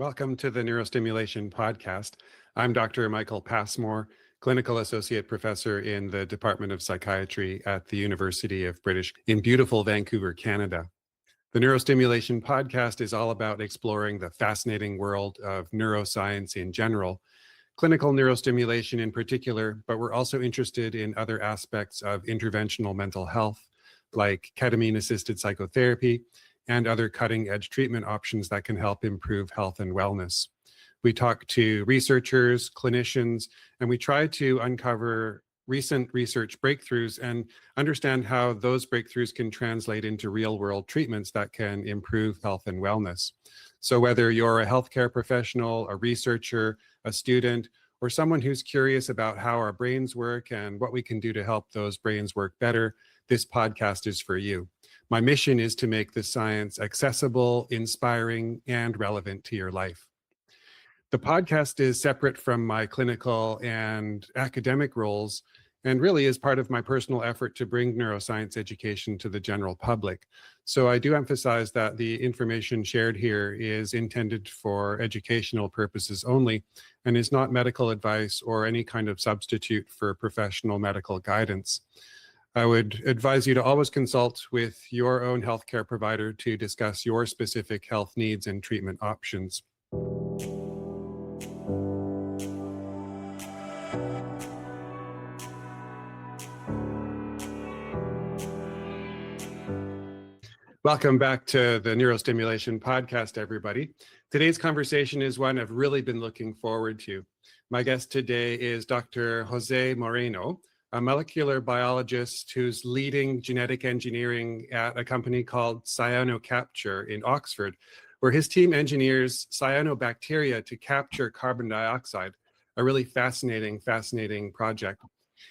Welcome to the Neurostimulation podcast. I'm Dr. Michael Passmore, Clinical Associate Professor in the Department of Psychiatry at the University of British in beautiful Vancouver, Canada. The Neurostimulation podcast is all about exploring the fascinating world of neuroscience in general, clinical neurostimulation in particular, but we're also interested in other aspects of interventional mental health, like ketamine-assisted psychotherapy, and other cutting-edge treatment options that can help improve health and wellness. We talk to researchers, clinicians, and we try to uncover recent research breakthroughs and understand how those breakthroughs can translate into real-world treatments that can improve health and wellness. So whether you're a healthcare professional, a researcher, a student, or someone who's curious about how our brains work and what we can do to help those brains work better, this podcast is for you. My mission is to make this science accessible, inspiring, and relevant to your life. The podcast is separate from my clinical and academic roles and really is part of my personal effort to bring neuroscience education to the general public. So I do emphasize that the information shared here is intended for educational purposes only and is not medical advice or any kind of substitute for professional medical guidance. I would advise you to always consult with your own healthcare provider to discuss your specific health needs and treatment options. Welcome back to the Neurostimulation podcast, everybody. Today's conversation is one I've really been looking forward to. My guest today is Dr. José Moreno, a molecular biologist who's leading genetic engineering at a company called CyanoCapture in Oxford, where his team engineers cyanobacteria to capture carbon dioxide, a really fascinating project.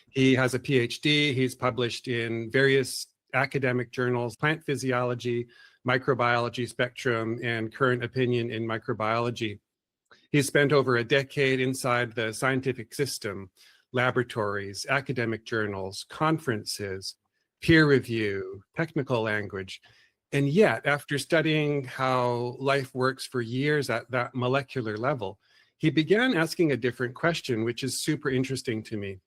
He has a PhD. He's published in various academic journals, Plant Physiology, Microbiology Spectrum, and Current Opinion in Microbiology. He's spent over a decade inside the scientific system, laboratories, academic journals, conferences, peer review, technical language. And yet, after studying how life works for years at that molecular level, he began asking a different question, which is super interesting to me.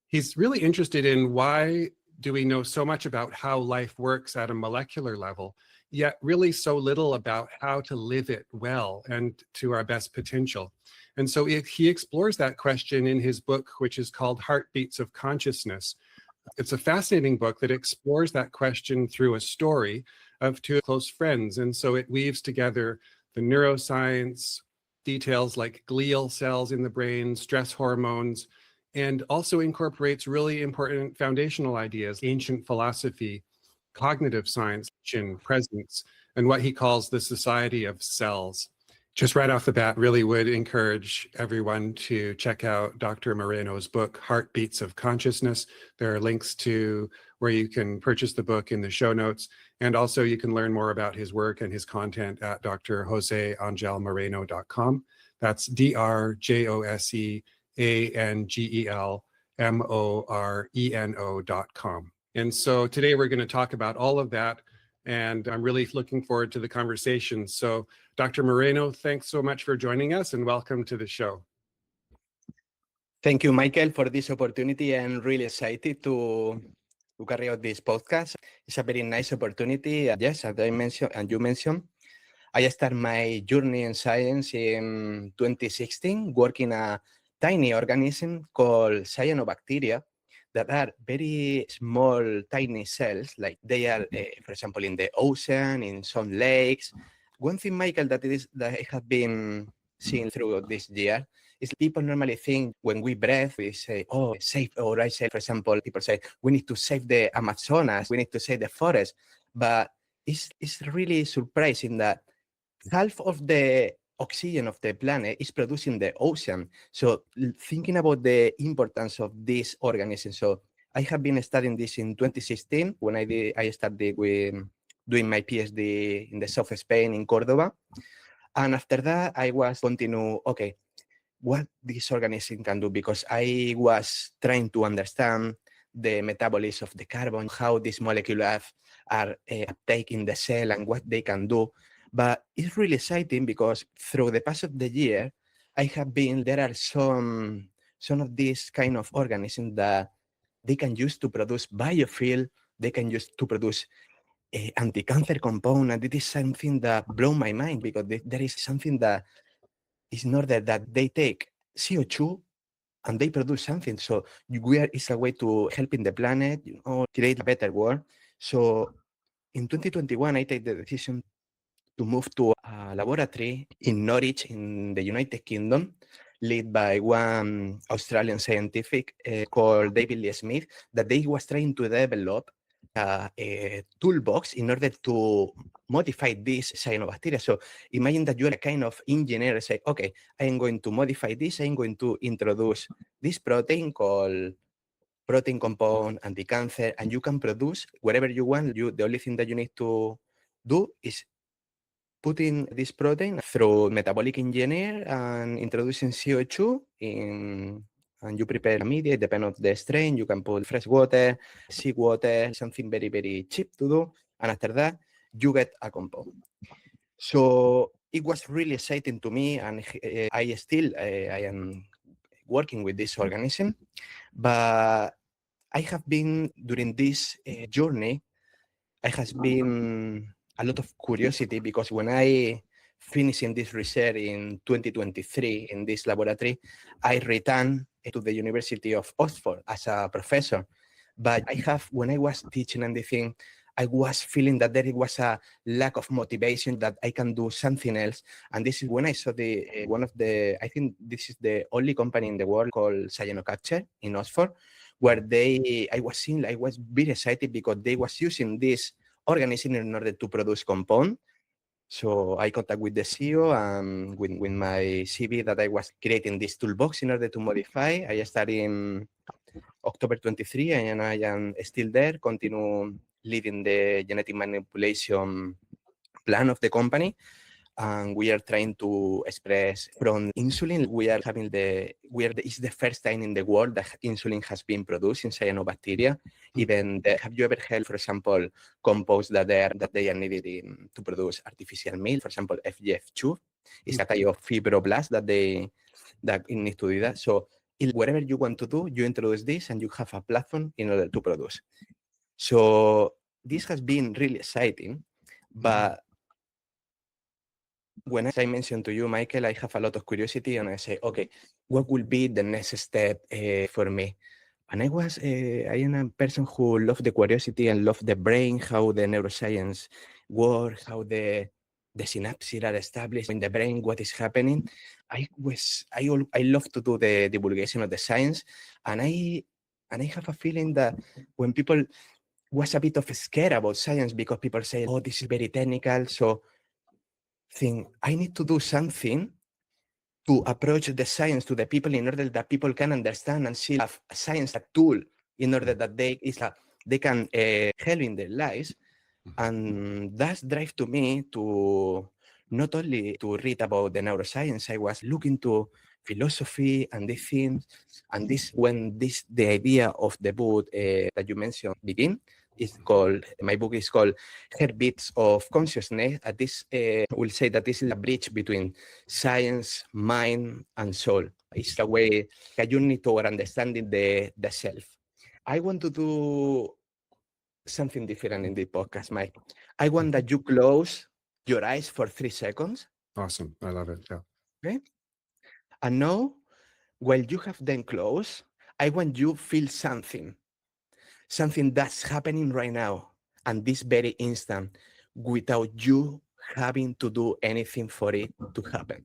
He's really interested in why do we know so much about how life works at a molecular level, yet really so little about how to live it well and to our best potential. And so he explores that question in his book, which is called Heartbeats of Consciousness. It's a fascinating book that explores that question through a story of two close friends. And so it weaves together the neuroscience, details like glial cells in the brain, stress hormones, and also incorporates really important foundational ideas, ancient philosophy, cognitive science, presence, and what he calls the society of cells. Just right off the bat, really would encourage everyone to check out Dr. Moreno's book, Heartbeats of Consciousness. There are links to where you can purchase the book in the show notes. And also you can learn more about his work and his content at drjoseangelmoreno.com. That's DrJoseAngelMoreno.com. And so today we're going to talk about all of that, and I'm really looking forward to the conversation. So Dr. Moreno, thanks so much for joining us and welcome to the show. Thank you, Michael, for this opportunity. I'm really excited to carry out this podcast. It's a very nice opportunity. Yes, as I mentioned, and you mentioned, I started my journey in science in 2016, working a tiny organism called cyanobacteria that are very small, tiny cells, like they are, for example, in the ocean, in some lakes. One thing, Michael, that I have been seeing through this year is people normally think when we breathe, we say, oh, save, or I say, for example, people say, we need to save the Amazonas, we need to save the forest. But it's really surprising that half of the oxygen of the planet is produced in the ocean. So thinking about the importance of this organism. So I have been studying this in 2016 when I started with doing my PhD in the south of Spain in Cordoba. And after that, I was continue, okay, what this organism can do, because I was trying to understand the metabolism of the carbon, how these molecules are uptake in the cell and what they can do. But it's really exciting because through the past of the year, there are some of these kind of organisms that they can use to produce biofuel, they can use to produce anti-cancer compound, and it is something that blew my mind because there is something that is in order that they take CO2 and they produce something. So it's a way to helping the planet, create a better world. So in 2021, I take the decision to move to a laboratory in Norwich in the United Kingdom, led by one Australian scientific called David Lee Smith, that they was trying to develop a toolbox in order to modify these cyanobacteria. So imagine that you're a kind of engineer, say, okay, I'm going to modify this, I'm going to introduce this protein called protein compound anti-cancer, and you can produce whatever you want. The only thing that you need to do is putting this protein through metabolic engineer and introducing CO2 in, and you prepare a media, depending on the strain. You can put fresh water, seawater, something very, very cheap to do. And after that, you get a compound. So it was really exciting to me, and I am working with this organism. But I have been, during this journey, I has been a lot of curiosity because when I finishing this research in 2023 in this laboratory, I returned to the University of Oxford as a professor. But when I was teaching and the thing, I was feeling that there was a lack of motivation that I can do something else. And this is when I saw I think this is the only company in the world called CyanoCapture in Oxford, where I was very excited because they was using this organism in order to produce compound. So I contact with the CEO and with my CV that I was creating this toolbox in order to modify. I started in October 23 and I am still there, continue leading the genetic manipulation plan of the company. And we are trying to express from insulin. It's the first time in the world that insulin has been produced in cyanobacteria. Have you ever heard, for example, compounds that they are needed to produce artificial meal? For example, FGF2 is a type of fibroblast that it needs to do that. So whatever you want to do, you introduce this and you have a platform in order to produce. So this has been really exciting, but when I mentioned to you, Michael, I have a lot of curiosity and I say, okay, what will be the next step for me? And I am a person who loves the curiosity and loves the brain, how the neuroscience works, how the synapses are established in the brain, what is happening. I love to do the divulgation of the science, and I have a feeling that when people was a bit of scared about science because people say, oh, this is very technical, so I need to do something to approach the science to the people in order that people can understand and see a science a tool in order that they can help in their lives. And that drive to me to not only to read about the neuroscience, I was looking to philosophy and these things. And the idea of the book that you mentioned begin. My book is called Heartbeats of Consciousness. This will say that this is a bridge between science, mind, and soul. It's a way that you need to understanding the self. I want to do something different in the podcast, Mike. I want that you close your eyes for 3 seconds. Awesome. I love it. Yeah. Okay. And now, while you have them closed, I want you to feel something that's happening right now and this very instant without you having to do anything for it to happen.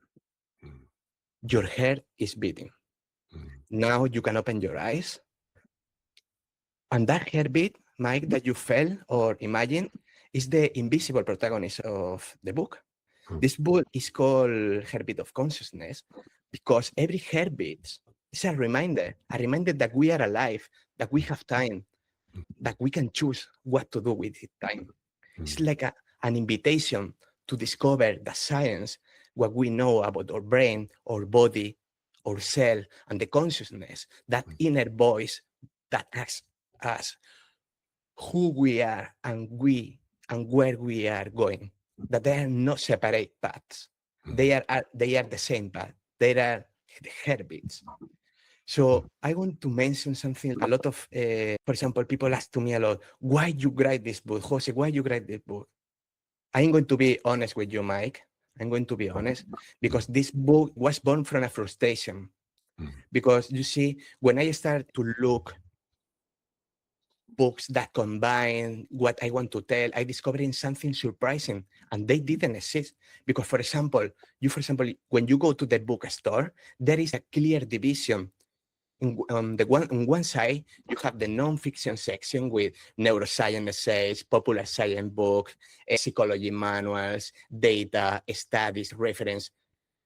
Your heart is beating. Now you can open your eyes. And that heartbeat, Mike, that you felt or imagined is the invisible protagonist of the book. This book is called Heartbeat of Consciousness because every heartbeat is a reminder that we are alive, that we have time, that we can choose what to do with it time. It's like an invitation to discover the science, what we know about our brain, our body, our cell, and the consciousness, that inner voice that asks us who we are and where we are going. that they are not separate paths. They are the same path. They are the heartbeats. So I want to mention something. A lot of, for example, people ask to me a lot, why you write this book? Jose, why you write this book? I'm going to be honest with you, Mike. I'm going to be honest because this book was born from a frustration. Because you see, when I started to look books that combine what I want to tell, I discovered something surprising, and they didn't exist. Because, for example, when you go to the bookstore, there is a clear division. On one side, you have the non-fiction section with neuroscience essays, popular science books, psychology manuals, data, studies, reference,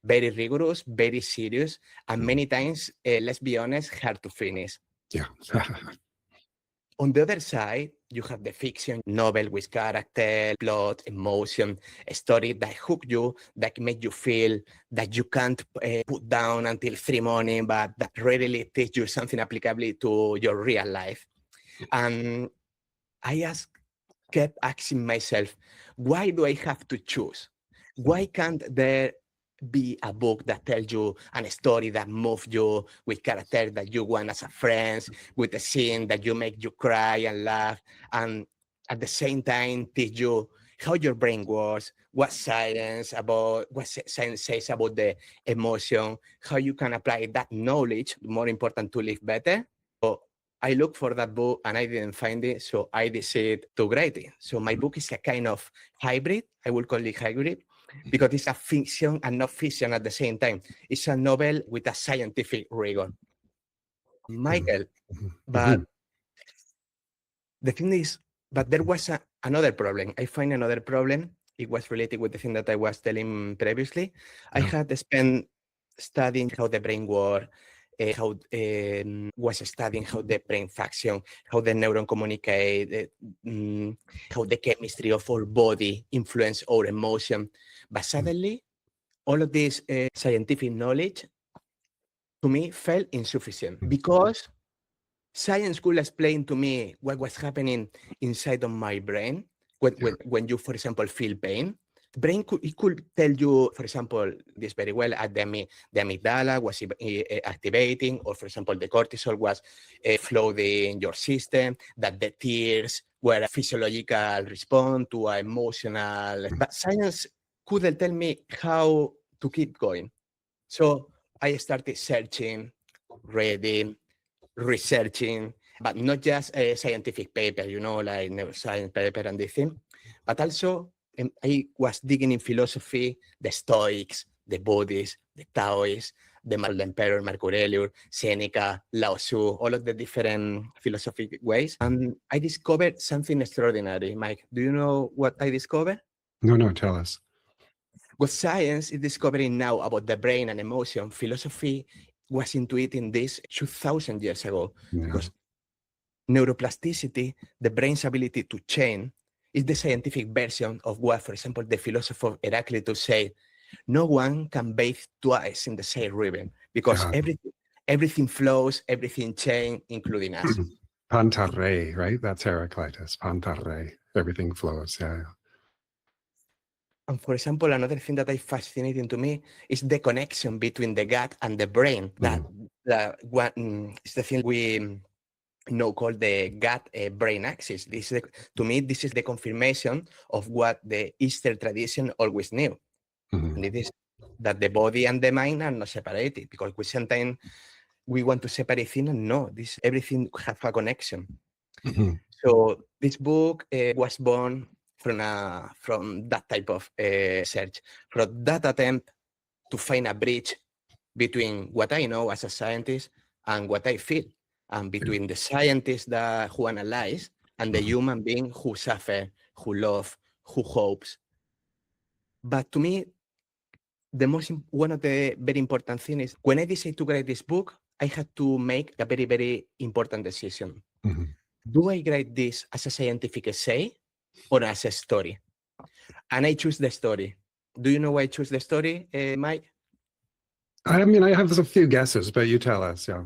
very rigorous, very serious, and many times, let's be honest, hard to finish. Yeah. On the other side, you have the fiction novel with character, plot, emotion, a story that hook you, that make you feel that you can't put down until 3 morning, but that really teach you something applicable to your real life. And I kept asking myself, why do I have to choose? Why can't there be a book that tells you a story that moves you, with characters that you want as a friends, with a scene that you make you cry and laugh, and at the same time teach you how your brain works, what science says about the emotion, how you can apply that knowledge, more important, to live better. So I looked for that book and I didn't find it, so I decided to write it. So my book is a kind of hybrid. I will call it hybrid because it's a fiction and not fiction at the same time. It's a novel with a scientific rigor. Michael, but the thing is, but there was another problem. I find another problem. It was related with the thing that I was telling previously. I had spent studying how the brain works, was studying how the brain function, how the neuron communicate, how the chemistry of our body influence our emotion. But suddenly, all of this scientific knowledge to me felt insufficient because science could explain to me what was happening inside of my brain when you, for example, feel pain. Brain could tell you, for example, this very well, at the amygdala was activating, or for example, the cortisol was flooding in your system, that the tears were a physiological response to an emotional. But science couldn't tell me how to keep going. So I started searching, reading, researching, but not just a scientific paper, like neuroscience paper and this thing, but also I was digging in philosophy, the Stoics, the Buddhists, the Taoists, the Emperor Marco Aurelius, Seneca, Lao Tzu, all of the different philosophic ways. And I discovered something extraordinary. Mike, do you know what I discovered? No, tell us. What science is discovering now about the brain and emotion, philosophy was intuiting this 2,000 years ago. Because neuroplasticity, the brain's ability to change, is the scientific version of what, for example, the philosopher Heraclitus said, no one can bathe twice in the same river because everything flows, everything changes, including us. Pantare, right? That's Heraclitus. Pantare. Everything flows. Yeah. And for example, another thing that is fascinating to me is the connection between the gut and the brain. It's the thing we called the gut-brain axis. To me, this is the confirmation of what the Eastern tradition always knew. And it is that the body and the mind are not separated, because sometimes we want to separate things, and no, everything has a connection. So this book was born from that type of search, from that attempt to find a bridge between what I know as a scientist and what I feel, and between the scientist who analyze and the human being who suffer, who love, who hopes. But to me, one of the very important things is when I decided to write this book, I had to make a very, very important decision. Do I write this as a scientific essay or as a story? And I choose the story. Do you know why I choose the story, Mike? I mean, I have a few guesses, but you tell us, yeah.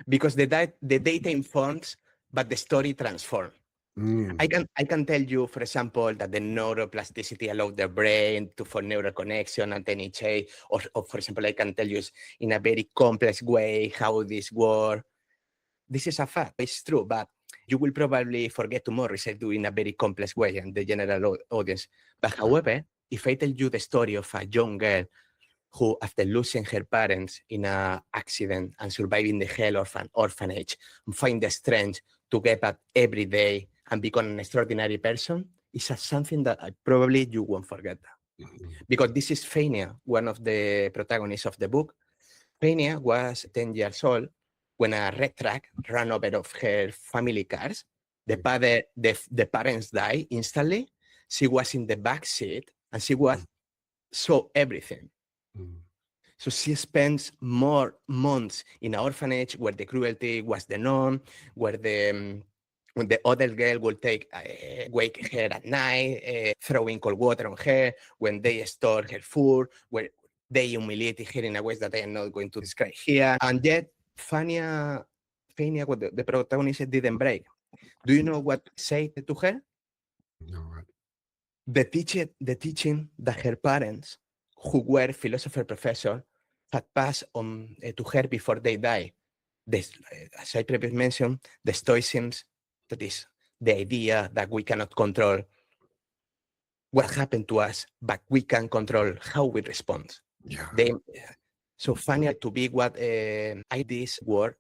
Because the data informs, but the story transforms. Mm. I can tell you, for example, that the neuroplasticity allows the brain to for neural connection and then each or for example, I can tell you in a very complex way how this works. This is a fact. It's true, but you will probably forget tomorrow if I do in a very complex way and the general audience. But however, if I tell you the story of a young girl who, after losing her parents in an accident and surviving the hell of an orphanage, find the strength to get up every day and become an extraordinary person, it's something that probably you won't forget. Because this is Fania, one of the protagonists of the book. Fania was 10 years old when a red truck ran over of her family cars. The parents died instantly. She was in the back seat and she saw everything. So she spends more months in an orphanage where the cruelty was the norm, where when the other girl will wake her at night, throwing cold water on her, when they store her food, where they humiliated her in a way that I am not going to describe here. And yet, Fania, the protagonist, didn't break. Do you know what said to her? No, what? The teaching that her parents, who were philosopher professors, had passed on to her before they died. This, as I previously mentioned, the Stoicism, that is the idea that we cannot control what happened to us, but we can control how we respond. Yeah. So funny to be what I this word.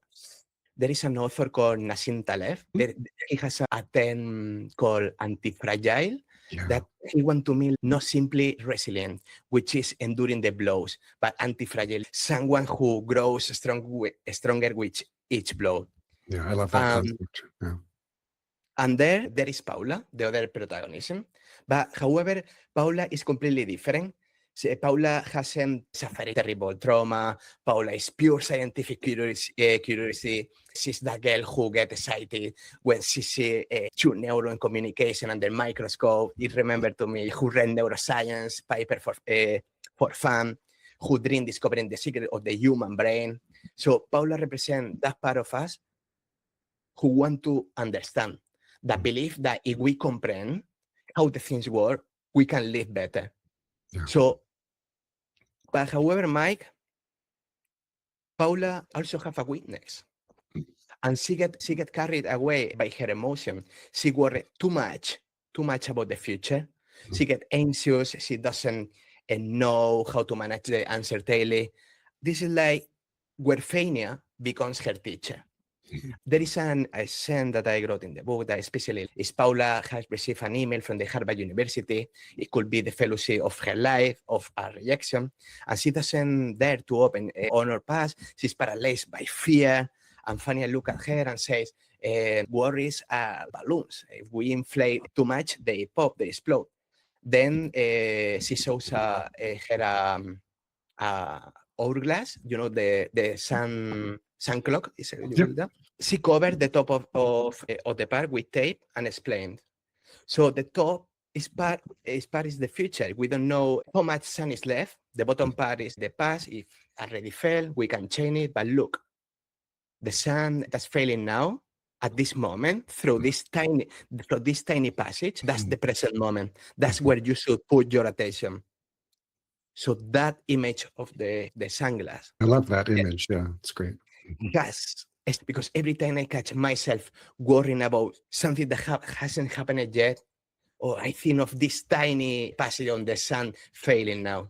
There is an author called Nassim Taleb. He has a term called anti-fragile, that he wants to mean not simply resilient, which is enduring the blows, but anti-fragile, someone who grows stronger with each blow. Yeah, I love that concept. Yeah. And there is Paula, the other protagonist. But however, Paula is completely different. Paula hasn't suffered terrible trauma. Paula is pure scientific curiosity. She's the girl who gets excited when she sees two neuron communication under microscope. It remembered to me who read Neuroscience paper for fun, who dreamed discovering the secret of the human brain. So Paula represents that part of us who want to understand, that belief that if we comprehend how the things work, we can live better. Yeah. So, but however, Mike, Paula also have a weakness, and she get carried away by her emotion. She worried too much about the future. She get anxious. She doesn't know how to manage the uncertainty. This is like where Fania becomes her teacher. There is a scene that I wrote in the book that especially is Paula has received an email from the Harvard University. It could be the fellowship of her life, of a rejection. And she doesn't dare to open honor pass. She's paralyzed by fear. And Fania looks at her and says, worries are balloons. If we inflate too much, they pop, they explode. Then she shows her hourglass, you know, the sun clock. She covered the top of the part with tape and explained. So the top is part is the future. We don't know how much sun is left. The bottom part is the past. If already fell, we can change it. But look, the sun that's failing now at this moment through this tiny passage. That's the present moment. That's where you should put your attention. So that image of the sunglass. I love that image. Yeah, it's great. Yes, it's because every time I catch myself worrying about something that hasn't happened yet, or I think of this tiny passage on the sun failing now.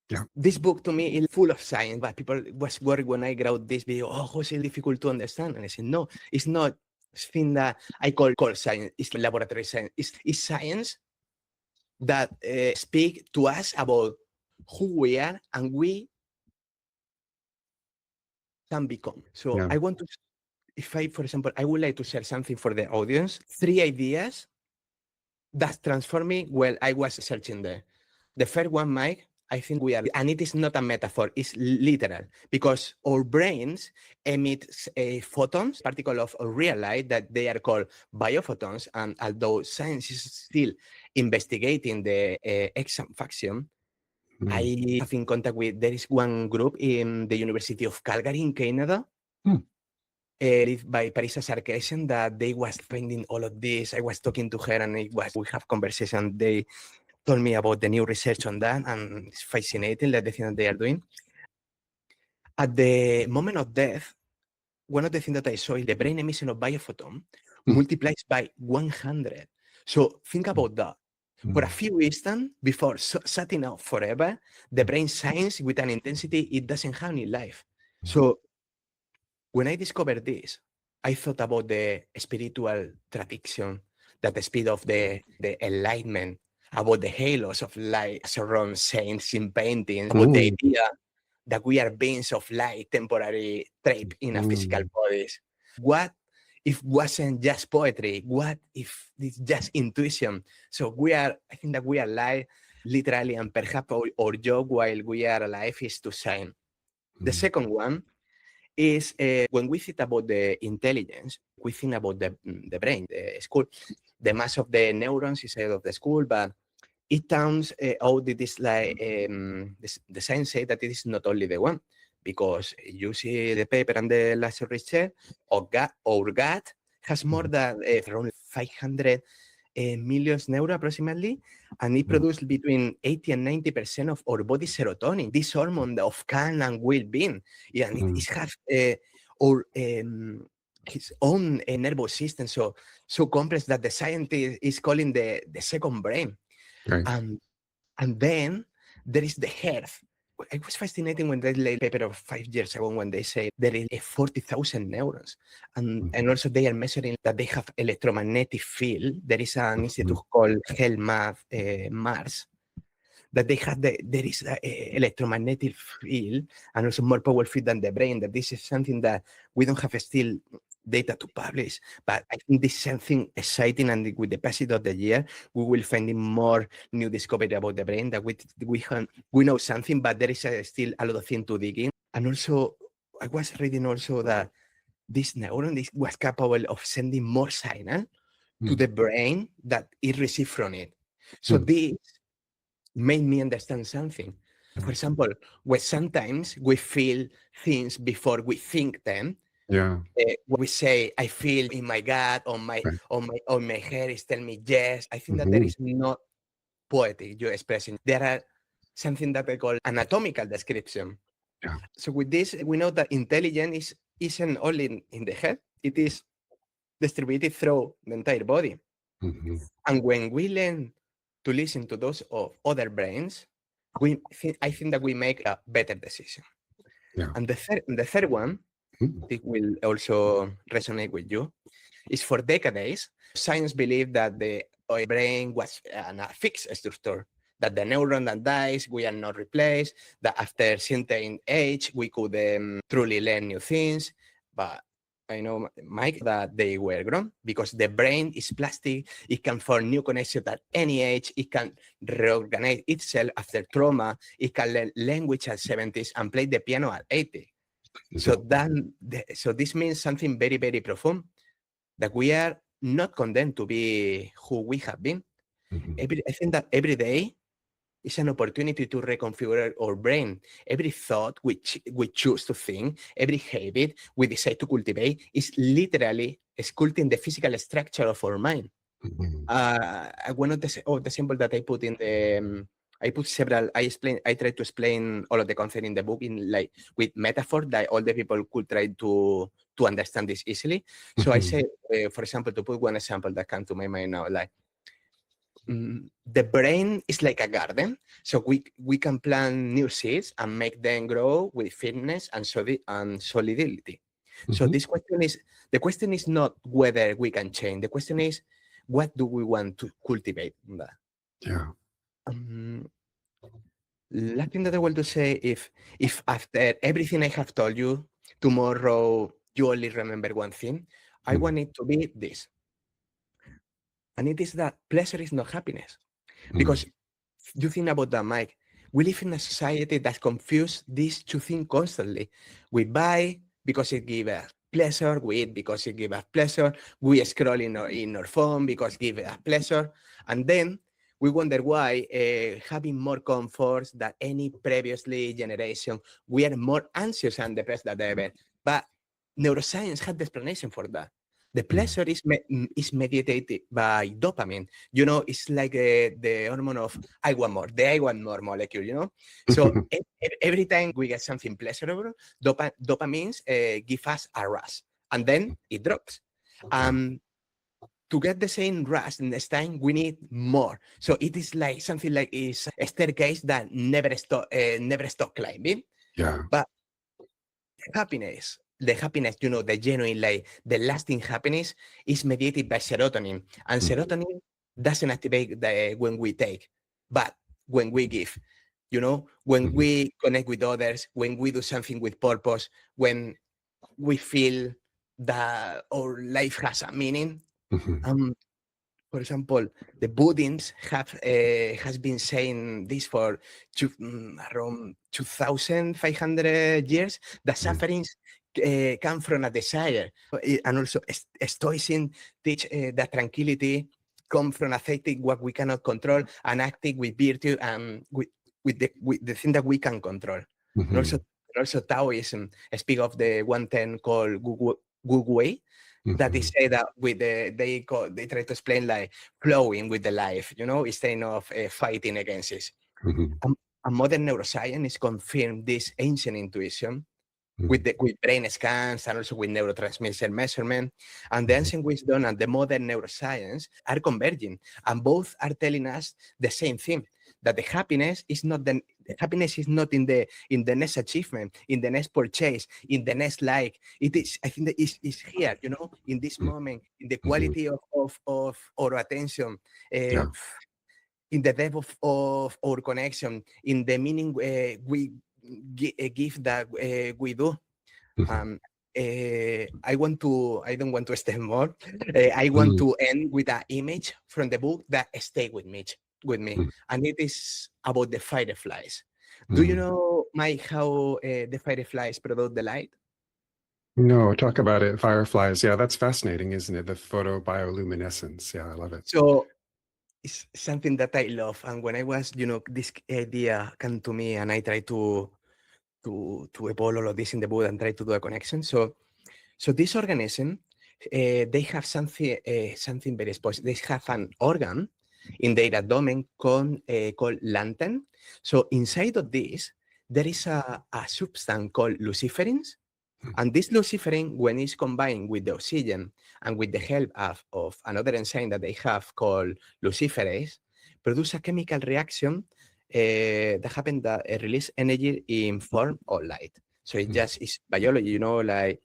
Yeah. This book to me is full of science, but people was worried when I wrote this video, oh, how is it difficult to understand? And I said, no, it's not thing that I call science. It's laboratory science. It's science that speak to us about who we are and we can become. So I want to, for example, I would like to share something for the audience. 3 ideas that transformed me while I was searching there. The first one, Mike, I think we are, and it is not a metaphor, it's literal, because our brains emit photons, particles of real light that they are called biophotons. And although science is still investigating the exact function, I have in contact with, there is one group in the University of Calgary in Canada lived by Parisa Sarkisian, that they was finding all of this. I was talking to her and we have conversation. They told me about the new research on that, and it's fascinating, like the thing that they are doing. At the moment of death, one of the things that I saw is the brain emission of biophoton multiplies by 100. So think about that. For a few instants before shutting out forever, the brain shines with an intensity it doesn't have in life. So when I discovered this, I thought about the spiritual tradition, that the speed of the enlightenment, about the halos of light surround saints in paintings, about the idea that we are beings of light, temporarily trapped in a physical bodies. What if wasn't just poetry? What if it's just intuition? So I think that we are alive, literally, and perhaps our job while we are alive is to shine. The second one is when we think about the intelligence, we think about the brain, the school. The mass of the neurons is out of the school, but it turns out it is like the science say that it is not only the one, because you see the paper and the last research, our gut has more than around 500 million neuro approximately, and it produces between 80 and 90% of our body serotonin, this hormone of calm and well-being. Yeah, and it has his own nervous system, so complex that the scientist is calling the second brain. Right. And then there is the health. It was fascinating when they laid a paper of 5 years ago when they say there is 40,000 neurons. And also they are measuring that they have electromagnetic field. There is an institute called HealthMath Mars, that they have there is an electromagnetic field and also more powerful than the brain. That this is something that we don't have still data to publish, but I think this is something exciting, and with the passage of the year, we will find more new discovery about the brain, that we know something, but there is still a lot of things to dig in. And also, I was reading also that this neuron was capable of sending more signal to the brain that it received from it. So this made me understand something. For example, when sometimes we feel things before we think them. Yeah. We say, I feel in my gut, or my head is telling me yes. I think that there is not poetic your expression. There are something that I call anatomical description. Yeah. So with this, we know that intelligence isn't only in the head, it is distributed through the entire body. And when we learn to listen to those of other brains, I think that we make a better decision. Yeah. And the third one, it will also resonate with you, is for decades, science believed that the brain was a fixed structure, that the neuron that dies, we are not replaced, that after certain age, we could truly learn new things. But I know, Mike, that they were wrong, because the brain is plastic. It can form new connections at any age. It can reorganize itself after trauma. It can learn language at 70s and play the piano at 80. So this means something very, very profound, that we are not condemned to be who we have been. I think that every day is an opportunity to reconfigure our brain. Every thought which we choose to think, every habit we decide to cultivate, is literally sculpting the physical structure of our mind. One of the symbols that I put in the I put several. I try to explain all of the content in the book in like with metaphor that all the people could try to understand this easily. So I say, for example, to put one example that comes to my mind now, like the brain is like a garden. So we can plant new seeds and make them grow with firmness and solidity. So the question is not whether we can change. The question is, what do we want to cultivate? Yeah. Last thing that I want to say, if after everything I have told you, tomorrow you only remember one thing, I want it to be this. And it is that pleasure is not happiness. Because you think about that, Mike, we live in a society that confuses these two things constantly. We buy because it gives us pleasure, we eat because it gives us pleasure, we scroll in our phone because it gives us pleasure, and then we wonder why, having more comforts than any previously generation, we are more anxious and depressed than ever. But neuroscience had the explanation for that. The pleasure is mediated by dopamine. It's like the hormone of I want more, the I want more molecule, So every time we get something pleasurable, dopamines give us a rush, and then it drops. To get the same rush next time, we need more. So it is like something like is a staircase that never stop climbing. Yeah. But the happiness, the genuine, like the lasting happiness is mediated by serotonin. And serotonin doesn't activate when we take, but when we give, when we connect with others, when we do something with purpose, when we feel that our life has a meaning. For example, the Buddhists has been saying this for around 2,500 years. The sufferings come from a desire, and also Stoicism teach that tranquility comes from affecting what we cannot control and acting with virtue and with the thing that we can control. And also Taoism speak of the 110 called Wu Wei. That is say that with they try to explain like flowing with the life, instead of fighting against it. And modern neuroscience is confirmed this ancient intuition with brain scans and also with neurotransmitter measurement. And the ancient wisdom and the modern neuroscience are converging, and both are telling us the same thing: that the happiness is not in the next achievement, in the next purchase, in the next like. It is, I think, that is here, in this moment, in the quality of our attention, in the depth of our connection, in the meaning we give that we do. I don't want to extend more. I want to end with an image from the book that stayed with me, and it is about the fireflies. Do you know, Mike, how the fireflies produce the light? No, talk about it. Fireflies. Yeah, that's fascinating, isn't it? The photobioluminescence. Yeah, I love it. So it's something that I love. And when I was, this idea came to me, and I tried to evolve all of this in the book and try to do a connection. So this organism, they have something very special. They have an organ in their abdomen called lantern. So inside of this, there is a substance called luciferins. And this luciferin, when it's combined with the oxygen and with the help of another enzyme that they have called luciferase, produce a chemical reaction that happens that release energy in form of light. So it just is biology, like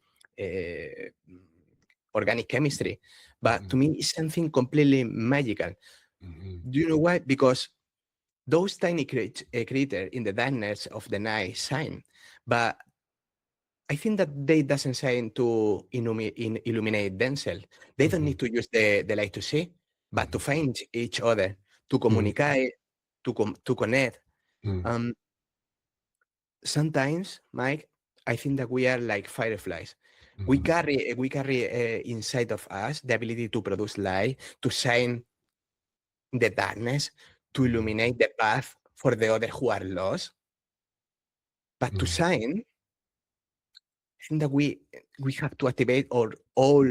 organic chemistry. But to me, it's something completely magical. Do you know why? Because those tiny creatures in the darkness of the night shine, but I think that they doesn't shine to illuminate themselves. They don't need to use the light to see, but to find each other, to communicate, to connect. Sometimes, Mike, I think that we are like fireflies. We carry inside of us the ability to produce light, to shine the darkness, to illuminate the path for the other who are lost. But to shine, I think that we have to activate our all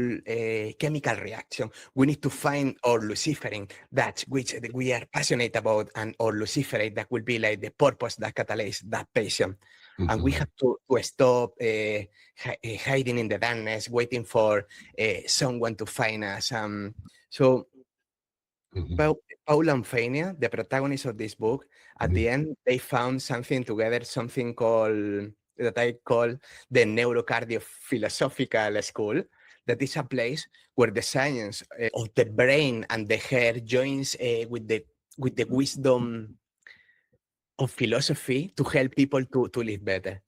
chemical reaction. We need to find our luciferin, that which we are passionate about, and our luciferate that will be like the purpose that catalyzes that passion. And we have to stop hiding in the darkness, waiting for someone to find us. So Paul and Fania, the protagonists of this book, at the end, they found something together, something that I call the neurocardio-philosophical school. That is a place where the science of the brain and the head joins with the wisdom of philosophy to help people to live better.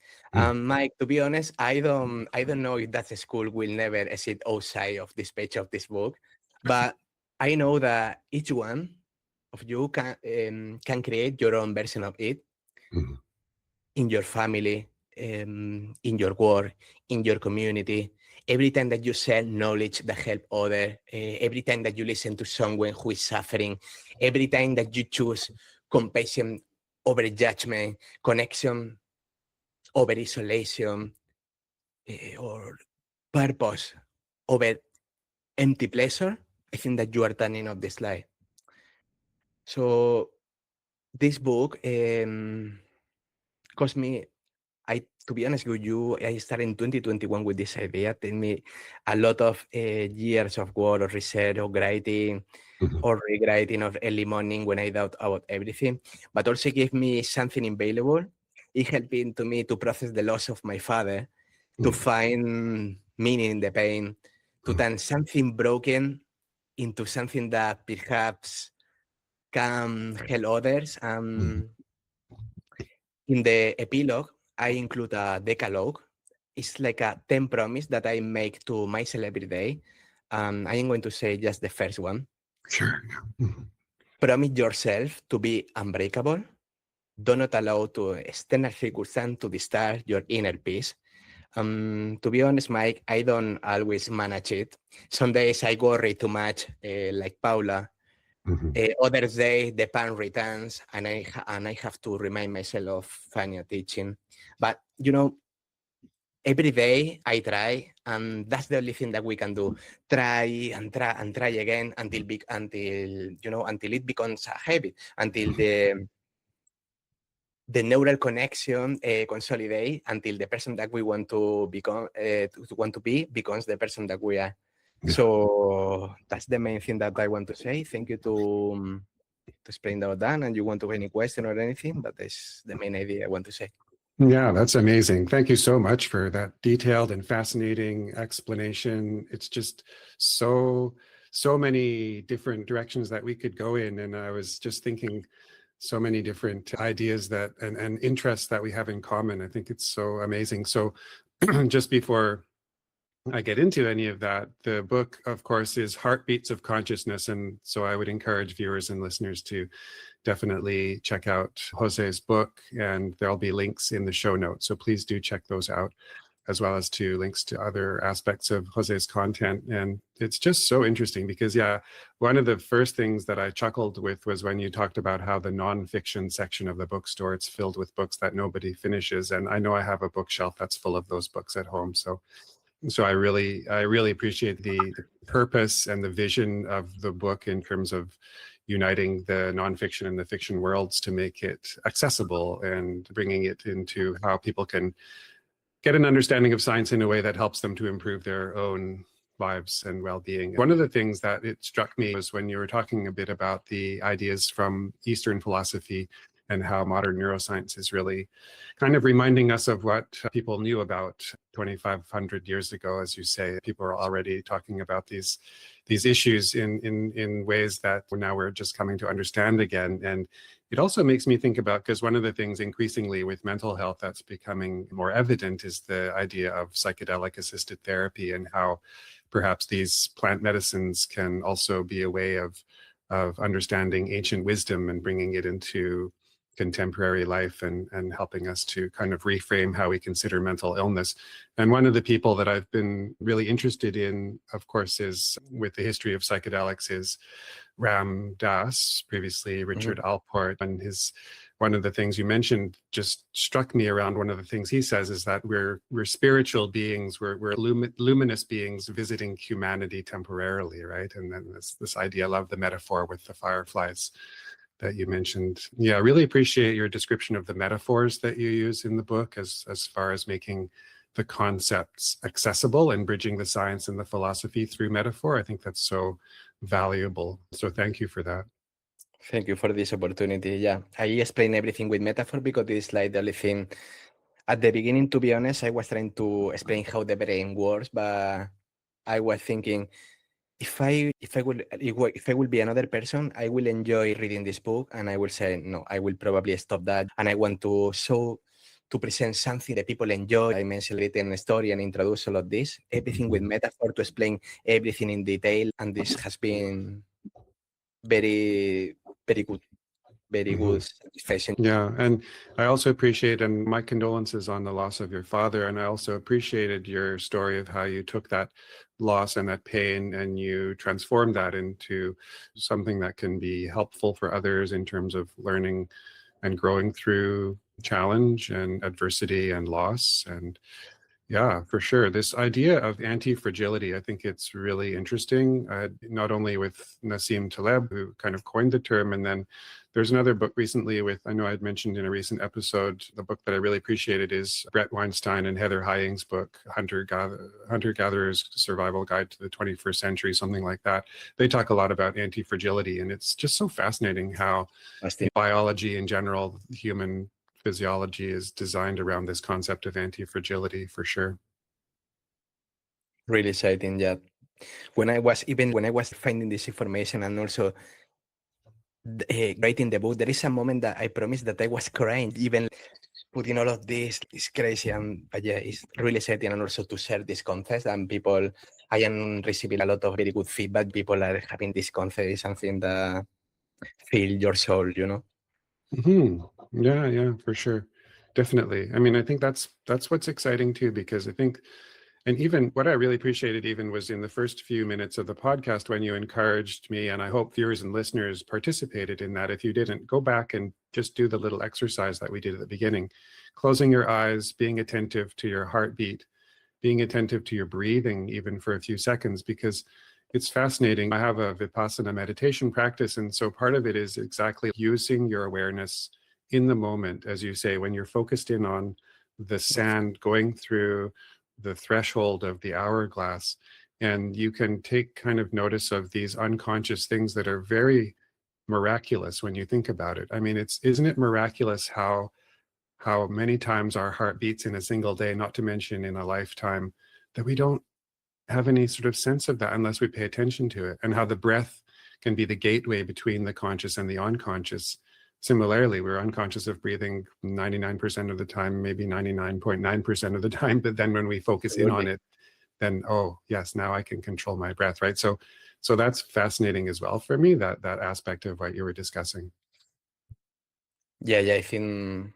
Mike, to be honest, I don't know if that school will never exist outside of this page of this book, but I know that each one of you can create your own version of it in your family, in your work, in your community. Every time that you share knowledge that help others, every time that you listen to someone who is suffering, every time that you choose compassion over judgment, connection over isolation, or purpose over empty pleasure, I think that you are turning off the slide. So this book cost me, to be honest with you, I started in 2021 with this idea. It took me a lot of years of work or research or writing or rewriting of early morning when I doubt about everything, but also gave me something invaluable. It helped me to process the loss of my father, to find meaning in the pain, to turn something broken into something that perhaps can help others. In the epilogue, I include a decalogue. It's like a 10 promise that I make to myself every day. I am going to say just the first one. Sure. Promise yourself to be unbreakable. Do not allow to external circumstance to disturb your inner peace. To be honest, Mike, I don't always manage it. Some days I worry too much, like Paula. Other day the pain returns, and I have to remind myself of finding a teaching. But every day I try, and that's the only thing that we can do. Try and try again until it becomes a habit, until the neural connection consolidate, until the person that we want to become, becomes the person that we are. Yeah. So that's the main thing that I want to say. Thank you to explain about that, and you want to have any question or anything, but that's the main idea I want to say. Yeah, that's amazing. Thank you so much for that detailed and fascinating explanation. It's just so many different directions that we could go in. And I was just thinking so many different ideas that and interests that we have in common. I think it's so amazing. So just before I get into any of that, the book, of course, is Heartbeats of Consciousness. And so I would encourage viewers and listeners to definitely check out Jose's book, and there'll be links in the show notes. So please do check those out, as well as to links to other aspects of Jose's content. And it's just so interesting because, yeah, one of the first things that I chuckled with was when you talked about how the nonfiction section of the bookstore, it's filled with books that nobody finishes. And I know I have a bookshelf that's full of those books at home. So I really appreciate the purpose and the vision of the book in terms of uniting the nonfiction and the fiction worlds to make it accessible and bringing it into how people can get an understanding of science in a way that helps them to improve their own lives and well-being. One of the things that it struck me was when you were talking a bit about the ideas from Eastern philosophy and how modern neuroscience is really kind of reminding us of what people knew about 2,500 years ago. As you say, people are already talking about these issues in ways that now we're just coming to understand again. And it also makes me think about, because one of the things increasingly with mental health that's becoming more evident is the idea of psychedelic assisted therapy, and how perhaps these plant medicines can also be a way of understanding ancient wisdom and bringing it into contemporary life and helping us to kind of reframe how we consider mental illness. And one of the people that I've been really interested in, of course, is with the history of psychedelics is Ram Dass, previously Richard Alport. And one of the things you mentioned just struck me around one of the things he says is that we're spiritual beings, we're luminous beings visiting humanity temporarily, right? And then this idea, I love the metaphor with the fireflies that you mentioned. Yeah, I really appreciate your description of the metaphors that you use in the book as far as making the concepts accessible and bridging the science and the philosophy through metaphor. I think that's so valuable. So thank you for that. Thank you for this opportunity. Yeah, I explain everything with metaphor because it's like the only thing. At the beginning, to be honest, I was trying to explain how the brain works, but I was thinking, if I will be another person, I will enjoy reading this book, and I will say, no, I will probably stop that. And I want to present something that people enjoy. I mentioned it in a story and introduce all of this, everything with metaphor to explain everything in detail. And this has been very, very good. Very good satisfaction. Yeah, and I also appreciate, and my condolences on the loss of your father, and I also appreciated your story of how you took that loss and that pain and you transformed that into something that can be helpful for others in terms of learning and growing through challenge and adversity and loss. And Yeah, for sure. This idea of anti-fragility, I think it's really interesting, not only with Nassim Taleb, who kind of coined the term, and then there's another book recently with, I know I'd mentioned in a recent episode, the book that I really appreciated is Brett Weinstein and Heather Heying's book, Hunter-Gatherer's Survival Guide to the 21st Century, something like that. They talk a lot about anti-fragility, and it's just so fascinating how biology in general, human physiology is designed around this concept of anti-fragility for sure. Really exciting, yeah. When I was finding this information and also writing the book, there is a moment that I promised that I was crying, even putting all of this is crazy. But yeah, it's really exciting, and also to share this concept and people, I am receiving a lot of very good feedback. People are having this concept is something that fill your soul, you know? Yeah, for sure. Definitely. I mean, I think that's what's exciting too, because I think, and even what I really appreciated even was in the first few minutes of the podcast when you encouraged me, and I hope viewers and listeners participated in that. If you didn't, go back and just do the little exercise that we did at the beginning, closing your eyes, being attentive to your heartbeat, being attentive to your breathing, even for a few seconds, because it's fascinating. I have a Vipassana meditation practice, and so part of it is exactly using your awareness in the moment, as you say, when you're focused in on the sand going through the threshold of the hourglass, and you can take kind of notice of these unconscious things that are very miraculous when you think about it. I mean, isn't it miraculous how many times our heart beats in a single day, not to mention in a lifetime, that we don't have any sort of sense of that unless we pay attention to it, and how the breath can be the gateway between the conscious and the unconscious. Similarly, we're unconscious of breathing 99% of the time, maybe 99.9% of the time, but then when we focus in on it, then, oh yes, now I can control my breath, right? So that's fascinating as well for me, that aspect of what you were discussing. Yeah, I think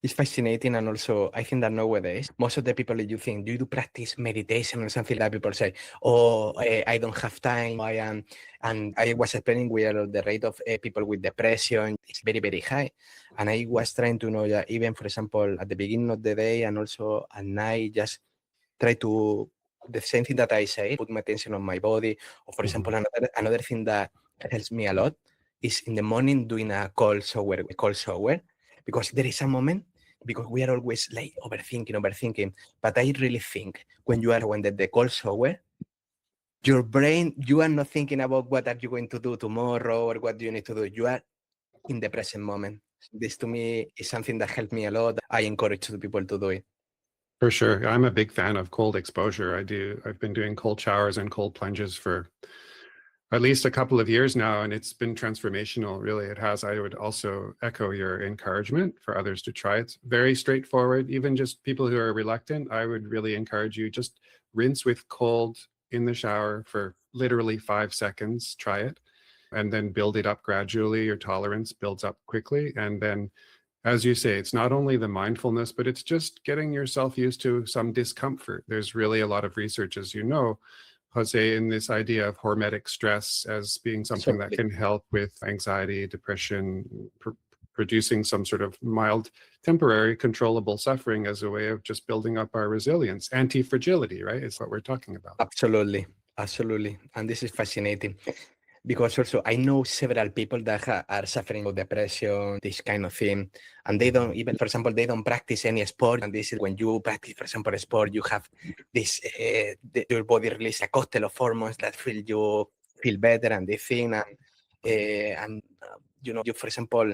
it's fascinating, and also I think that nowadays most of the people that you think, do you do practice meditation or something like that? People say, "Oh, I don't have time. I am," and I was explaining where the rate of people with depression is very, very high, and I was trying to know that even, for example, at the beginning of the day and also at night, just try to the same thing that I say, put my attention on my body, or for example, another thing that helps me a lot is in the morning doing a cold shower, because there is a moment. Because we are always like overthinking. But I really think when the cold shower, your brain, you are not thinking about what are you going to do tomorrow or what do you need to do. You are in the present moment. This to me is something that helped me a lot. I encourage people to do it. For sure. I'm a big fan of cold exposure. I've been doing cold showers and cold plunges for at least a couple of years now, and it's been transformational, really. It has. I would also echo your encouragement for others to try. It's very straightforward. Even just people who are reluctant, I would really encourage you, just rinse with cold in the shower for literally 5 seconds. Try it, and then build it up gradually. Your tolerance builds up quickly. And then, as you say, it's not only the mindfulness, but it's just getting yourself used to some discomfort. There's really a lot of research, as you know, Jose, in this idea of hormetic stress as being something that can help with anxiety, depression, producing some sort of mild, temporary, controllable suffering as a way of just building up our resilience. Anti-fragility, right? Is what we're talking about. Absolutely. And this is fascinating. Because also I know several people that are suffering with depression, this kind of thing, and they don't even, for example, they don't practice any sport. And this is when you practice, for example, a sport, you have this, your body release a cocktail of hormones that you feel better and this thing. And you, for example,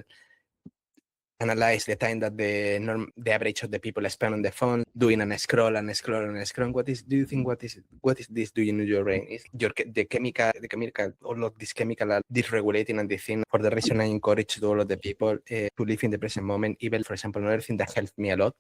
analyze the time that the average of the people spend on the phone doing a scroll. What do you think? What is this doing in your brain? Is the chemical, all of this chemical are dysregulating and the thing. For the reason I encourage all of the people to live in the present moment. Even, for example, another thing that helped me a lot,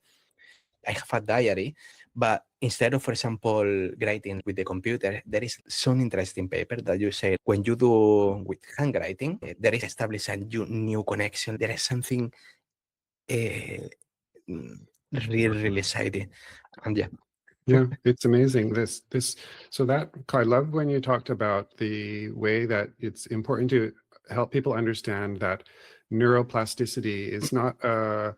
I have a diary, but instead of, for example, writing with the computer, there is some interesting paper that you say when you do with handwriting, there is established a new connection. There is something really exciting, and yeah, it's amazing. So that I love when you talked about the way that it's important to help people understand that neuroplasticity is not a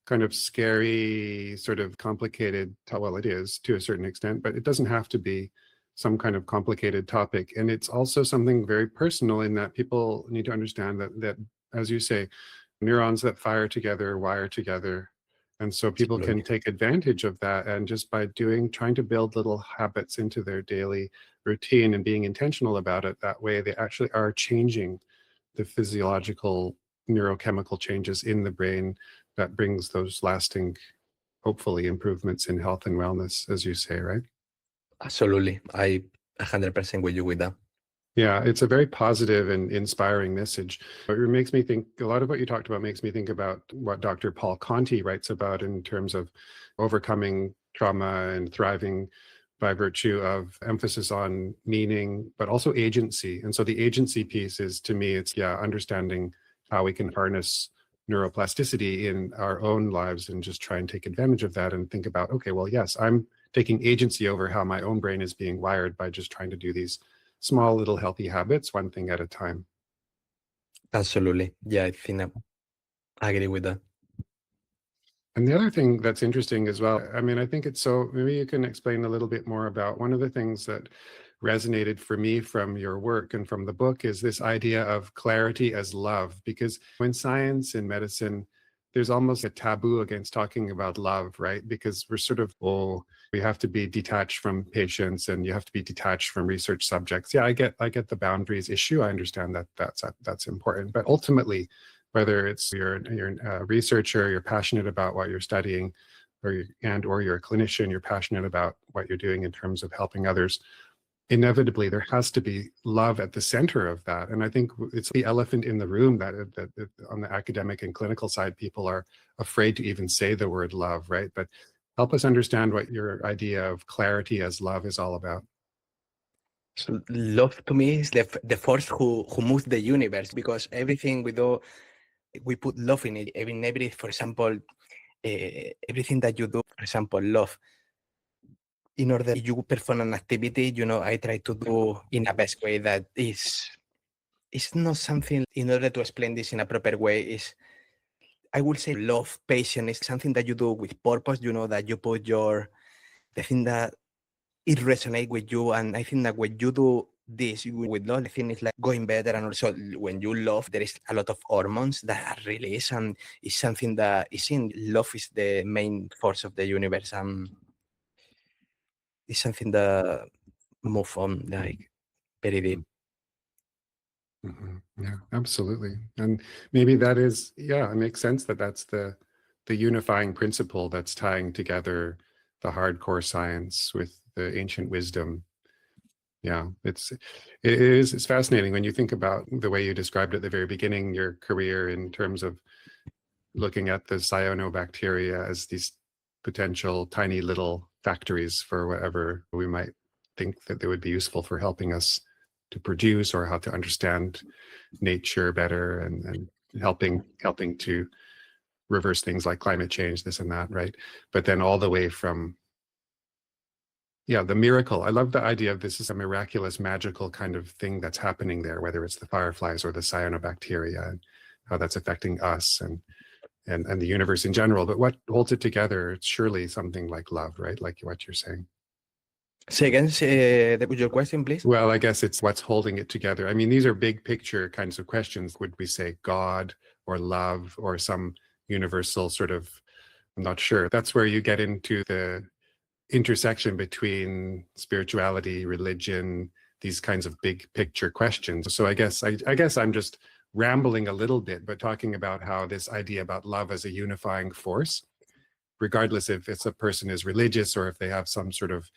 kind of scary, sort of complicated, well, it is to a certain extent, but it doesn't have to be some kind of complicated topic. And it's also something very personal in that people need to understand that, as you say, neurons that fire together wire together. And so people can take advantage of that. And just by trying to build little habits into their daily routine and being intentional about it, that way they actually are changing the physiological neurochemical changes in the brain that brings those lasting, hopefully, improvements in health and wellness, as you say, right? Absolutely. I 100% with you with that. Yeah, it's a very positive and inspiring message. It makes me think, a lot of what you talked about makes me think about what Dr. Paul Conti writes about in terms of overcoming trauma and thriving by virtue of emphasis on meaning, but also agency. And so the agency piece is, to me, it's understanding how we can harness neuroplasticity in our own lives and just try and take advantage of that and think about, okay, well, yes, I'm taking agency over how my own brain is being wired by just trying to do these small little healthy habits, one thing at a time. Absolutely. Yeah, I think I agree with that. And the other thing that's interesting as well, I mean, I think it's so, maybe you can explain a little bit more about one of the things that resonated for me from your work and from the book is this idea of clarity as love, because in science and medicine, there's almost a taboo against talking about love, right? Because we're sort of, we have to be detached from patients and you have to be detached from research subjects. Yeah, I get the boundaries issue. I understand that that's important, but ultimately, whether it's you're a researcher, you're passionate about what you're studying, or you're a clinician, you're passionate about what you're doing in terms of helping others, inevitably there has to be love at the center of that. And I think it's the elephant in the room that on the academic and clinical side, people are afraid to even say the word love, right? But help us understand what your idea of clarity as love is all about. So love to me is the force who moves the universe, because everything we do, we put love in it. Every for example, everything that you do, for example, love. In order you perform an activity, I try to do in a best way that is. It's not something, in order to explain this in a proper way, is, I would say, love, passion is something that you do with purpose, that you put the thing that it resonates with you. And I think that when you do this with love, the thing is like going better. And also when you love, there is a lot of hormones that are released, and it's something that is in love is the main force of the universe. And it's something that move on like very deep. Mm-hmm. Yeah, absolutely. And maybe that is, it makes sense that that's the unifying principle that's tying together the hardcore science with the ancient wisdom. Yeah, it's fascinating when you think about the way you described at the very beginning, your career, in terms of looking at the cyanobacteria as these potential tiny little factories for whatever we might think that they would be useful for helping us to produce, or how to understand nature better, and helping to reverse things like climate change, this and that, right? But then all the way from the miracle. I love the idea of this is a miraculous, magical kind of thing that's happening there, whether it's the fireflies or the cyanobacteria, and how that's affecting us and the universe in general. But what holds it together? It's surely something like love, right? Like what you're saying. Say again, your question, please. Well, I guess it's what's holding it together. I mean, these are big picture kinds of questions. Would we say God or love or some universal sort of, I'm not sure. That's where you get into the intersection between spirituality, religion, these kinds of big picture questions. So I guess I'm just rambling a little bit, but talking about how this idea about love as a unifying force, regardless if it's a person is religious or if they have some sort of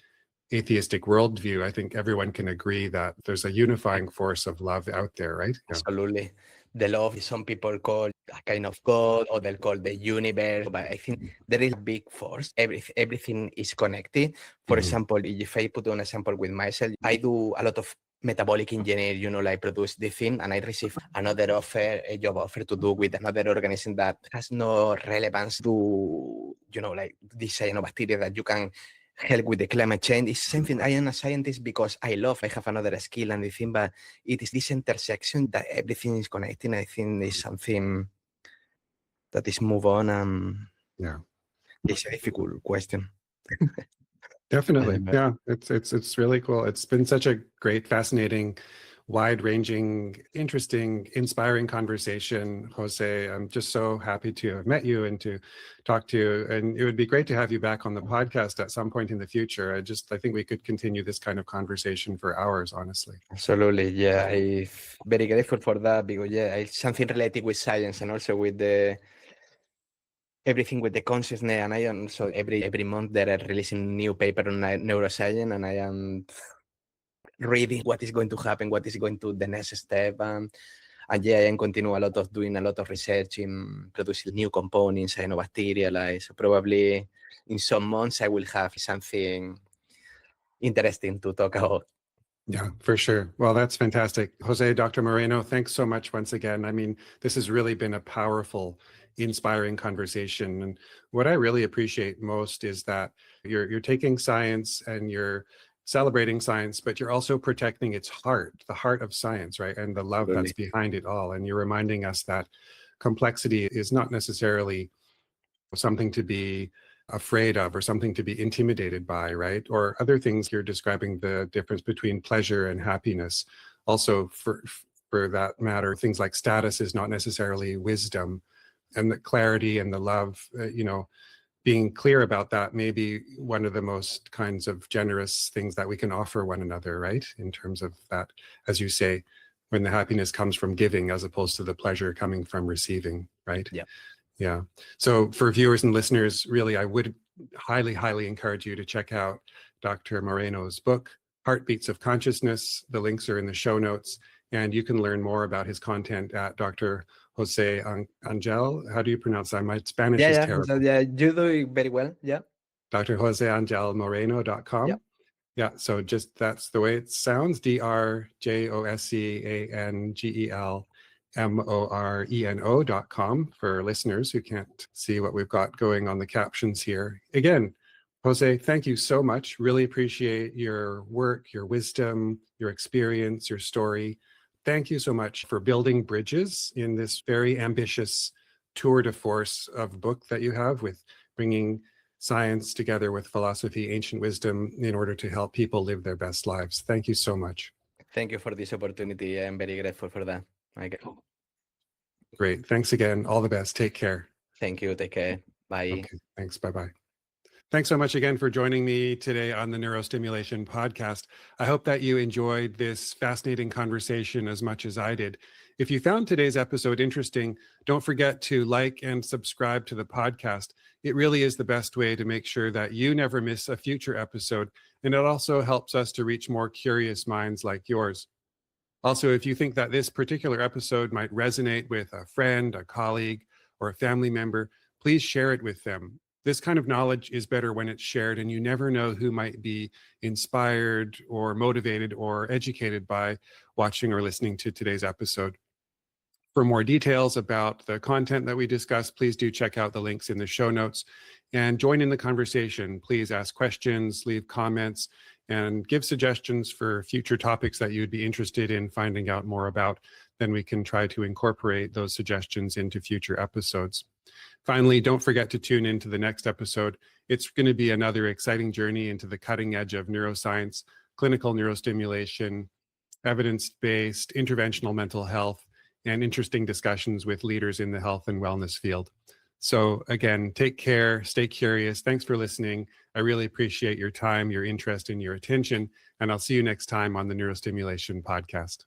atheistic worldview, I think everyone can agree that there's a unifying force of love out there, right? Yeah. Absolutely. The love, some people call a kind of God, or they'll call the universe, but I think there is a big force. Everything is connected. For example, if I put an example with myself, I do a lot of metabolic engineering, like produce the thing, and I receive another offer, a job offer to do with another organism that has no relevance to, like this cyanobacteria that you can help with the climate change. It's something. I am a scientist because I have another skill and the thing, but it is this intersection that everything is connecting. I think is something that is move on. Yeah. It's a difficult question. Definitely. And, Yeah. It's really cool. It's been such a great, fascinating, wide-ranging, interesting, inspiring conversation, Jose. I'm just so happy to have met you and to talk to you. And it would be great to have you back on the podcast at some point in the future. I think we could continue this kind of conversation for hours, honestly. Absolutely. Yeah. I'm very grateful for that because it's something related with science and also with everything with the consciousness. And I am so every month they are releasing new paper on neuroscience, and I am reading what is going to happen, what is going to the next step. And yeah, I am continue doing a lot of research in producing new components, cyanobacteria. So probably in some months I will have something interesting to talk about. Yeah, for sure. Well, that's fantastic. Jose, Dr. Moreno, thanks so much once again. I mean, this has really been a powerful, inspiring conversation. And what I really appreciate most is that you're taking science and you're celebrating science, but you're also protecting its heart, the heart of science, right? And the love that's behind it all. And you're reminding us that complexity is not necessarily something to be afraid of or something to be intimidated by, right? Or other things. You're describing the difference between pleasure and happiness. Also, for that matter, things like status is not necessarily wisdom, and the clarity and the love, being clear about that may be one of the most kinds of generous things that we can offer one another, right? In terms of that, as you say, when the happiness comes from giving as opposed to the pleasure coming from receiving, right? Yeah. Yeah. So for viewers and listeners, really, I would highly, highly encourage you to check out Dr. Moreno's book, Heartbeats of Consciousness. The links are in the show notes, and you can learn more about his content at Dr. Jose Angel. How do you pronounce that? My Spanish is terrible. So, yeah, you do it very well. Yeah. drjoseangelmoreno.com. Yeah. Yeah, so just that's the way it sounds, DrJoseAngelMoreno.com for listeners who can't see what we've got going on the captions here. Again, Jose, thank you so much. Really appreciate your work, your wisdom, your experience, your story. Thank you so much for building bridges in this very ambitious tour de force of book that you have, with bringing science together with philosophy, ancient wisdom, in order to help people live their best lives. Thank you so much. Thank you for this opportunity. I'm very grateful for that. Great. Thanks again. All the best. Take care. Thank you. Take care. Bye. Okay. Thanks. Bye-bye. Thanks so much again for joining me today on the Neurostimulation podcast. I hope that you enjoyed this fascinating conversation as much as I did. If you found today's episode interesting, don't forget to like and subscribe to the podcast. It really is the best way to make sure that you never miss a future episode, and it also helps us to reach more curious minds like yours. Also, if you think that this particular episode might resonate with a friend, a colleague, or a family member, please share it with them. This kind of knowledge is better when it's shared, and you never know who might be inspired or motivated or educated by watching or listening to today's episode. For more details about the content that we discussed, please do check out the links in the show notes and join in the conversation. Please ask questions, leave comments, and give suggestions for future topics that you'd be interested in finding out more about. Then we can try to incorporate those suggestions into future episodes. Finally, don't forget to tune into the next episode. It's going to be another exciting journey into the cutting edge of neuroscience, clinical neurostimulation, evidence-based interventional mental health, and interesting discussions with leaders in the health and wellness field. So again, take care, stay curious. Thanks for listening. I really appreciate your time, your interest, and your attention. And I'll see you next time on the Neurostimulation podcast.